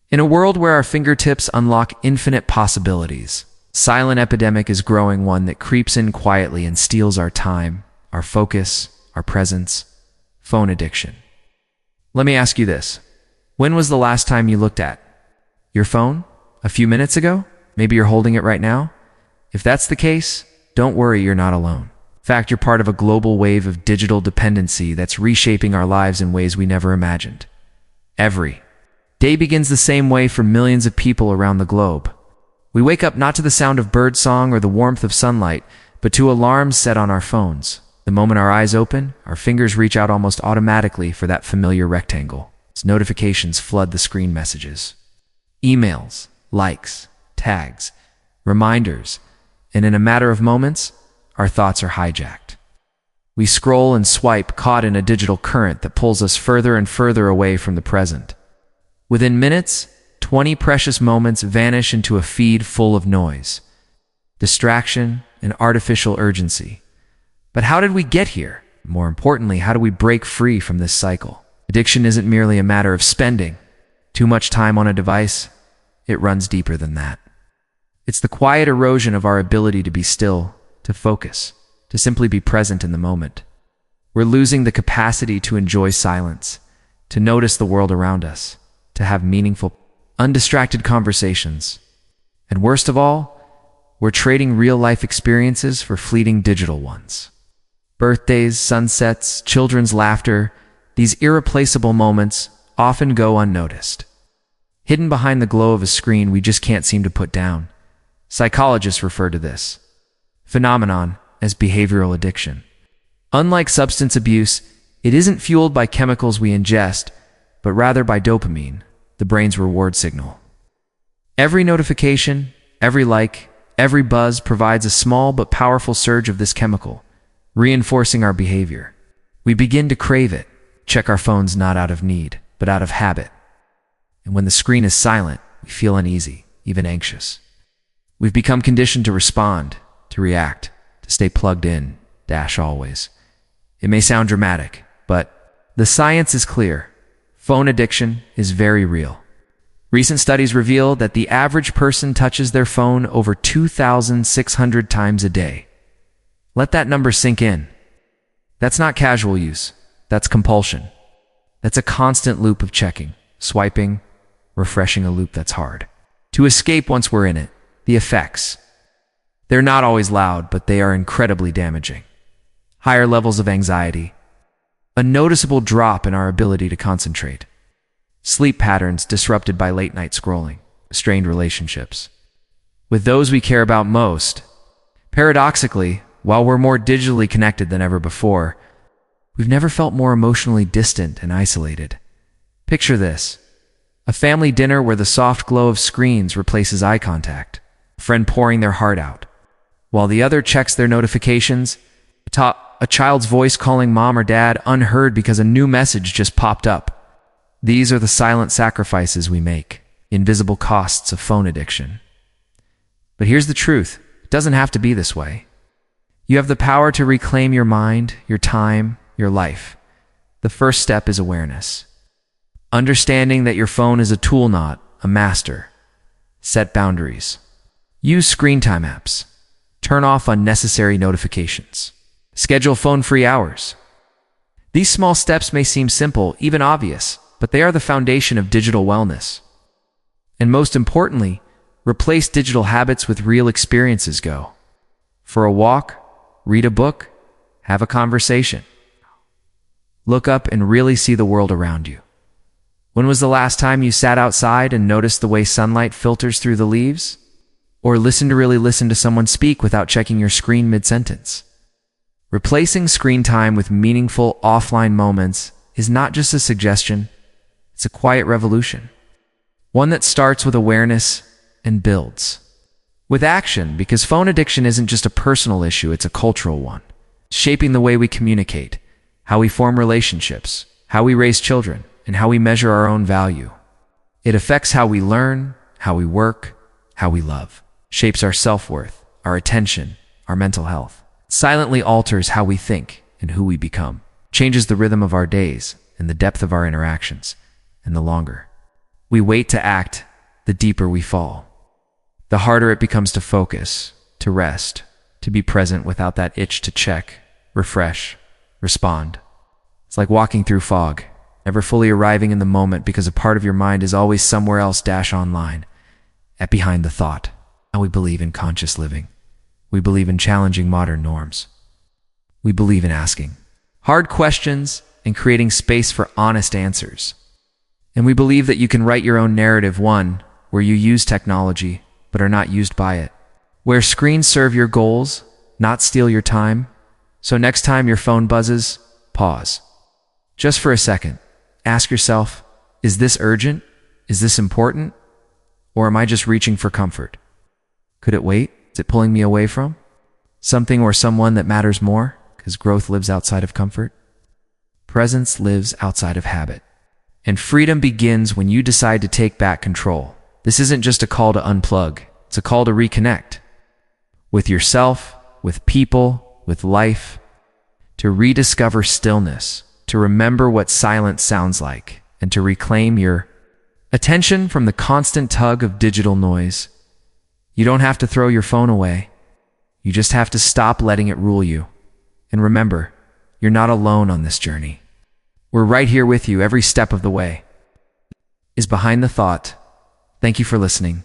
In a world where our fingertips unlock infinite possibilities, silent epidemic is growing, one that creeps in quietly and steals our time, our focus, our presence. Phone addiction. Let me ask you this. When was the last time you looked at your phone? A few minutes ago? Maybe you're holding it right now? If that's the case, don't worry, you're not alone. In fact, you're part of a global wave of digital dependency that's reshaping our lives in ways we never imagined. Every day begins the same way for millions of people around the globe. We wake up not to the sound of birdsong or the warmth of sunlight, but to alarms set on our phones. The moment our eyes open, our fingers reach out almost automatically for that familiar rectangle. Its notifications flood the screen messages. Emails, likes, tags, reminders, and in a matter of moments, our thoughts are hijacked. We scroll and swipe, caught in a digital current that pulls us further and further away from the present. Within minutes, 20 precious moments vanish into a feed full of noise, distraction, and artificial urgency. But how did we get here? More importantly, how do we break free from this cycle? Addiction isn't merely a matter of spending too much time on a device. It runs deeper than that. It's the quiet erosion of our ability to be still, to focus, to simply be present in the moment. We're losing the capacity to enjoy silence, to notice the world around us, to have meaningful, undistracted conversations. And worst of all, we're trading real-life experiences for fleeting digital ones. Birthdays, sunsets, children's laughter, these irreplaceable moments often go unnoticed. Hidden behind the glow of a screen we just can't seem to put down. Psychologists refer to this phenomenon as behavioral addiction. Unlike substance abuse, it isn't fueled by chemicals we ingest, but rather by dopamine, the brain's reward signal. Every notification, every like, every buzz provides a small but powerful surge of this chemical, reinforcing our behavior. We begin to crave it, check our phones not out of need, but out of habit. And when the screen is silent, we feel uneasy, even anxious. We've become conditioned to respond, to react, to stay plugged in, always. It may sound dramatic, but the science is clear. Phone addiction is very real. Recent studies reveal that the average person touches their phone over 2,600 times a day. Let that number sink in. That's not casual use. That's compulsion. That's a constant loop of checking, swiping, refreshing, a loop that's hard to escape once we're in it. The effects. They're not always loud, but they are incredibly damaging. Higher levels of anxiety, a noticeable drop in our ability to concentrate, sleep patterns disrupted by late-night scrolling, strained relationships with those we care about most. Paradoxically, while we're more digitally connected than ever before, we've never felt more emotionally distant and isolated. Picture this: a family dinner where the soft glow of screens replaces eye contact, a friend pouring their heart out, while the other checks their notifications, a child's voice calling mom or dad unheard because a new message just popped up. These are the silent sacrifices we make, invisible costs of phone addiction. But here's the truth: it doesn't have to be this way. You have the power to reclaim your mind, your time, your life. The first step is awareness. Understanding that your phone is a tool, not a master. Set boundaries. Use screen time apps. Turn off unnecessary notifications. Schedule phone-free hours. These small steps may seem simple, even obvious, but they are the foundation of digital wellness. And most importantly, replace digital habits with real experiences. Go for a walk, read a book, have a conversation. Look up and really see the world around you. When was the last time you sat outside and noticed the way sunlight filters through the leaves? Or really listen to someone speak without checking your screen mid-sentence? Replacing screen time with meaningful offline moments is not just a suggestion, it's a quiet revolution. One that starts with awareness and builds with action, because phone addiction isn't just a personal issue, it's a cultural one, shaping the way we communicate, how we form relationships, how we raise children, and how we measure our own value. It affects how we learn, how we work, how we love, shapes our self-worth, our attention, our mental health, silently alters how we think and who we become, changes the rhythm of our days and the depth of our interactions. And the longer we wait to act, the deeper we fall. The harder it becomes to focus, to rest, to be present without that itch to check, refresh, respond. It's like walking through fog, never fully arriving in the moment because a part of your mind is always somewhere else online, at behind the thought. And we believe in conscious living. We believe in challenging modern norms. We believe in asking hard questions and creating space for honest answers. And we believe that you can write your own narrative, one where you use technology but are not used by it, where screens serve your goals, not steal your time. So next time your phone buzzes, pause. Just for a second, ask yourself, is this urgent? Is this important? Or am I just reaching for comfort? Could it wait? Is it pulling me away from something or someone that matters more? Because growth lives outside of comfort. Presence lives outside of habit. And freedom begins when you decide to take back control. This isn't just a call to unplug. It's a call to reconnect with yourself, with people, with life, to rediscover stillness, to remember what silence sounds like, and to reclaim your attention from the constant tug of digital noise. You don't have to throw your phone away. You just have to stop letting it rule you. And remember, you're not alone on this journey. We're right here with you every step of the way. Is Behind the Thought. Thank you for listening.